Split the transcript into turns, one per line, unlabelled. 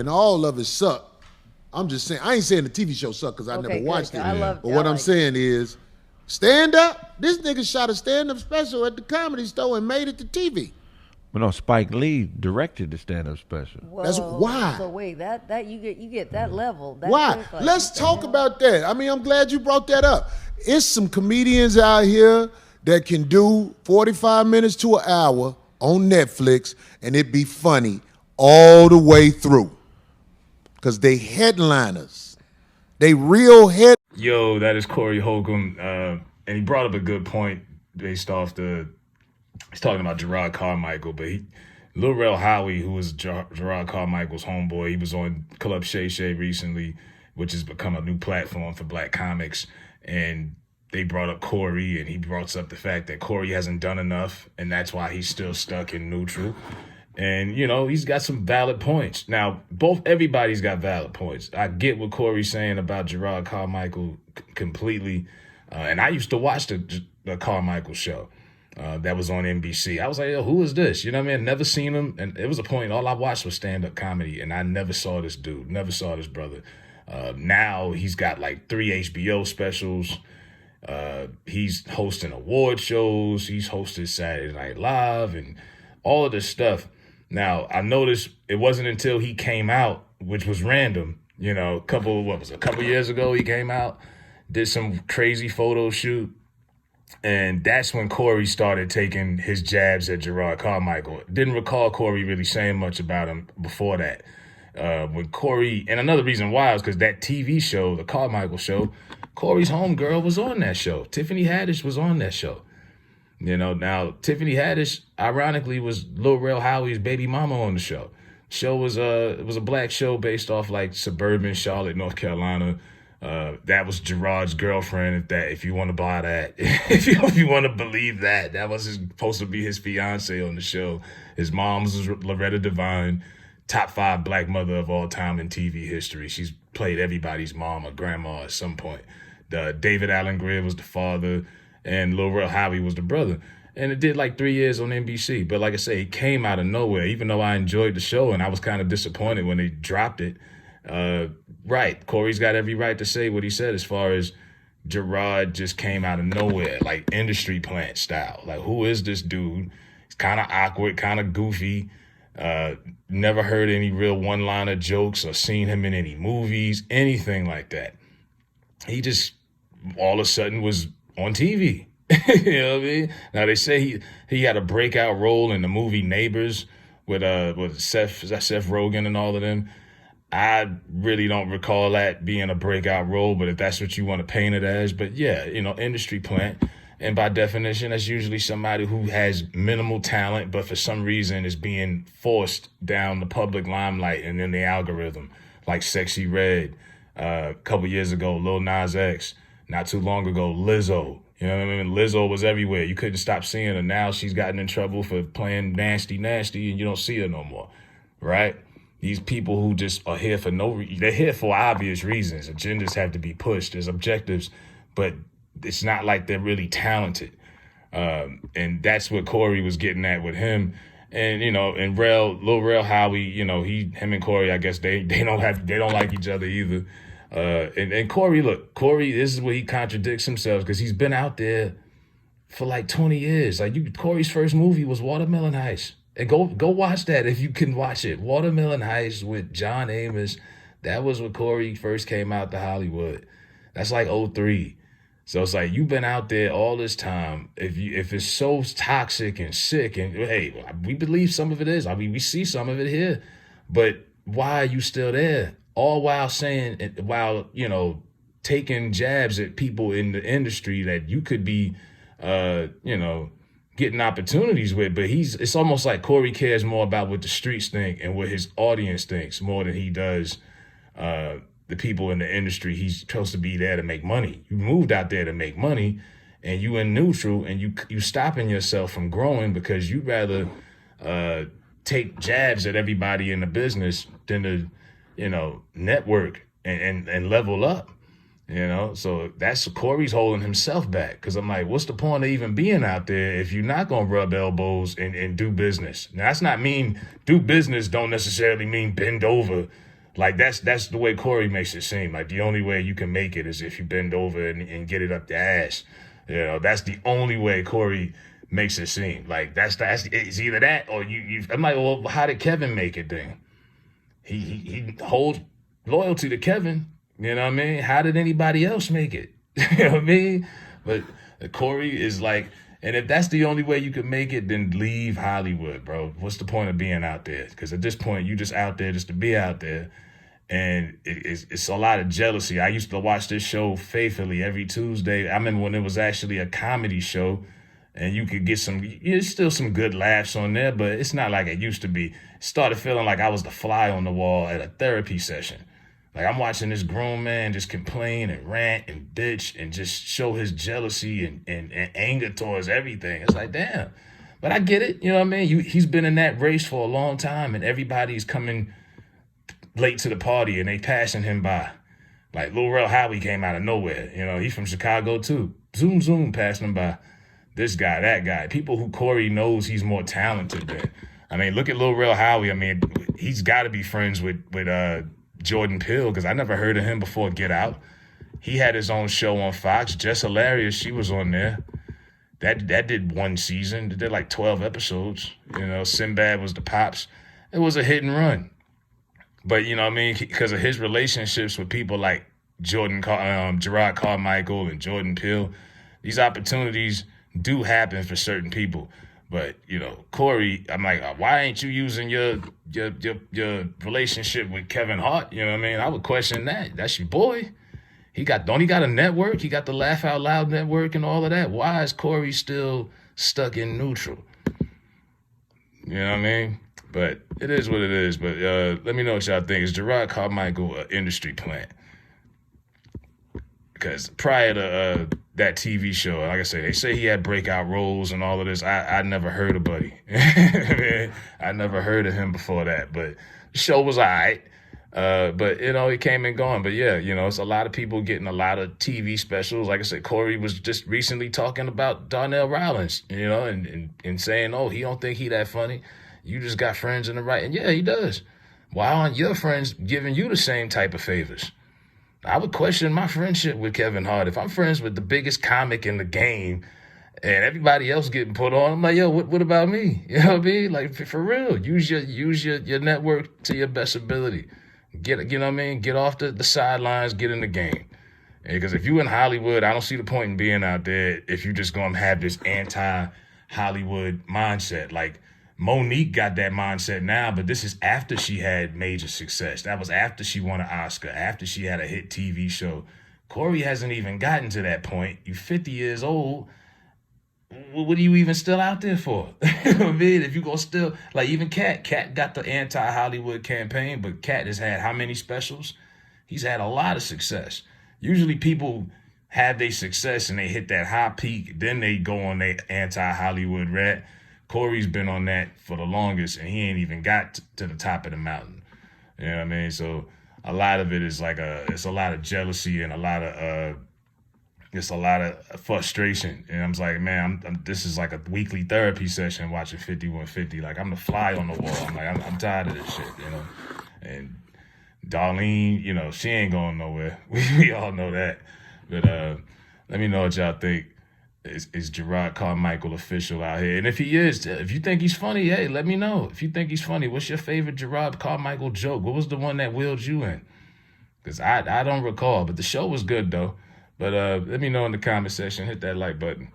and all of it suck. I'm just saying, I ain't saying the TV show suck because I never watched it. But what I'm saying is, stand up. This nigga shot a stand up special at the Comedy Store and made it to TV.
But no, Spike Lee directed the stand-up special.
Whoa,
That's why.
So wait, that you get that level. That
Why?
like,
Let's talk about that. I mean, I'm glad you brought that up. It's some comedians out here that can do 45 minutes to an hour on Netflix and it be funny all the way through. Because they headliners. They real head.
Yo, that is Corey Holcomb. And he brought up a good point based off he's talking about Jerrod Carmichael, but Lil Rel Howery, who was Jerrod Carmichael's homeboy, he was on Club Shay Shay recently, which has become a new platform for black comics. And they brought up Corey, and he brought up the fact that Corey hasn't done enough, and that's why he's still stuck in neutral. And, you know, he's got some valid points. Now, everybody's got valid points. I get what Corey's saying about Jerrod Carmichael completely. And I used to watch the Carmichael show. That was on NBC. I was like, yo, who is this? You know what I mean? Never seen him. And it was a point, all I watched was stand-up comedy, and I never saw this dude, never saw this brother. Now he's got like 3 HBO specials. He's hosting award shows. He's hosted Saturday Night Live and all of this stuff. Now, I noticed it wasn't until he came out, which was random, you know, a couple years ago he came out, did some crazy photo shoot. And that's when Corey started taking his jabs at Jerrod Carmichael. Didn't recall Corey really saying much about him before that. When Corey, and another reason why is because that TV show, the Carmichael show, Corey's homegirl was on that show. Tiffany Haddish was on that show. You know, now Tiffany Haddish, ironically, was Lil Rel Howery's baby mama on the show. Show was it was a black show based off like suburban Charlotte, North Carolina. That was Jerrod's girlfriend. If you want to buy that, if you want to believe that was supposed to be his fiance on the show. His mom was Loretta Devine, top 5 black mother of all time in TV history. She's played everybody's mom or grandma at some point. David Allen Greer was the father, and Lil Rel Howery was the brother. And it did like 3 years on NBC. But like I say, it came out of nowhere, even though I enjoyed the show and I was kind of disappointed when they dropped it. Right, Corey's got every right to say what he said as far as Jerrod just came out of nowhere, like industry plant style. Like, who is this dude? He's kind of awkward, kind of goofy. Never heard any real one-liner jokes or seen him in any movies, anything like that. He just all of a sudden was on TV. You know what I mean? Now they say he had a breakout role in the movie Neighbors with Seth Rogen and all of them. I really don't recall that being a breakout role, but if that's what you want to paint it as. But yeah, you know, industry plant. And by definition, that's usually somebody who has minimal talent, but for some reason is being forced down the public limelight and in the algorithm, like Sexy Red. A couple years ago, Lil Nas X. Not too long ago, Lizzo. You know what I mean? Lizzo was everywhere. You couldn't stop seeing her. Now she's gotten in trouble for playing nasty, and you don't see her no more, right? These people who just are here for no reason. They're here for obvious reasons. Agendas have to be pushed. There's objectives, but it's not like they're really talented. And that's what Corey was getting at with him. And, you know, and Lil Rel Howery, you know, him and Corey, I guess they don't like each other either. And Corey, this is where he contradicts himself because he's been out there for like 20 years. Like Corey's first movie was Watermelon Heist. And go watch that if you can watch it. Watermelon Heist with John Amos. That was when Corey first came out to Hollywood. That's like '03. So it's like you've been out there all this time. If it's so toxic and sick, and hey, we believe some of it is. I mean, we see some of it here. But why are you still there? All while you know, taking jabs at people in the industry that you could be, you know, getting opportunities with. But it's almost like Corey cares more about what the streets think and what his audience thinks more than he does the people in the industry. He's supposed to be there to make money. You moved out there to make money, and you in neutral, and you stopping yourself from growing because you'd rather take jabs at everybody in the business than to, you know, network and level up. You know, so that's Corey's holding himself back because I'm like, what's the point of even being out there if you're not going to rub elbows and do business? Now, that's not mean do business don't necessarily mean bend over Like that's the way Corey makes it seem. Like the only way you can make it is if you bend over and get it up the ass. You know, that's the only way Corey makes it seem. Like that's it's either that or you. I'm like, well, how did Kevin make it then? He holds loyalty to Kevin. You know what I mean? How did anybody else make it? You know what I mean? But Corey is like, and if that's the only way you can make it, then leave Hollywood, bro. What's the point of being out there? Because at this point, you just out there just to be out there. And it's a lot of jealousy. I used to watch this show faithfully every Tuesday. I remember when it was actually a comedy show, and you could get there's still some good laughs on there, but it's not like it used to be. It started feeling like I was the fly on the wall at a therapy session. Like I'm watching this grown man just complain and rant and bitch and just show his jealousy and anger towards everything. It's like, damn. But I get it. You know what I mean? He's been in that race for a long time, and everybody's coming late to the party and they passing him by. Like Lil Rel Howery came out of nowhere. You know, he's from Chicago too. Zoom, zoom, passing him by. This guy, that guy. People who Corey knows he's more talented than. I mean, look at Lil Rel Howery. I mean, he's got to be friends with Jordan Peele, because I never heard of him before Get Out. He had his own show on Fox. Jess Hilarious, she was on there. That did one season. It did like 12 episodes. You know, Sinbad was the pops. It was a hit and run. But, you know what I mean? Because of his relationships with people like Jerrod Carmichael and Jordan Peele, these opportunities do happen for certain people. But, you know, Corey, I'm like, why ain't you using your relationship with Kevin Hart? You know what I mean? I would question that. That's your boy. Don't he got a network? He got the Laugh Out Loud network and all of that. Why is Corey still stuck in neutral? You know what I mean? But it is what it is. But let me know what y'all think. Is Jerrod Carmichael an industry plant? Because prior to that TV show, like I say, they say he had breakout roles and all of this. I never heard of Buddy. I never heard of him before that. But the show was all right. But, you know, he came and gone. But, yeah, you know, it's a lot of people getting a lot of TV specials. Like I said, Corey was just recently talking about Darnell Rollins, you know, and saying, oh, he don't think he that funny. You just got friends in the right. And, yeah, he does. Why aren't your friends giving you the same type of favors? I would question my friendship with Kevin Hart. If I'm friends with the biggest comic in the game and everybody else getting put on, I'm like, yo, what about me? You know what I mean? Like, for real, use your network to your best ability. You know what I mean? Get off the sidelines, get in the game. Because if you in Hollywood, I don't see the point in being out there if you just going to have this anti-Hollywood mindset. Like, Monique got that mindset now, but this is after she had major success. That was after she won an Oscar, after she had a hit TV show. Corey hasn't even gotten to that point. You're 50 years old. What are you even still out there for? You know what I mean? If you go still, like even Cat got the anti-Hollywood campaign, but Cat has had how many specials? He's had a lot of success. Usually people have their success and they hit that high peak, then they go on their anti-Hollywood rat. Corey's been on that for the longest, and he ain't even got to the top of the mountain. You know what I mean? So a lot of it is like it's a lot of jealousy and a lot of frustration. And I'm like, man, this is like a weekly therapy session watching 5150. Like I'm the fly on the wall. I'm like, I'm tired of this shit, you know. And Darlene, you know, she ain't going nowhere. We all know that. But let me know what y'all think. Is Jerrod Carmichael official out here? And if he is, if you think he's funny, hey, let me know. If you think he's funny, what's your favorite Jerrod Carmichael joke? What was the one that wheeled you in? Because I don't recall, but the show was good, though. But let me know in the comment section. Hit that like button.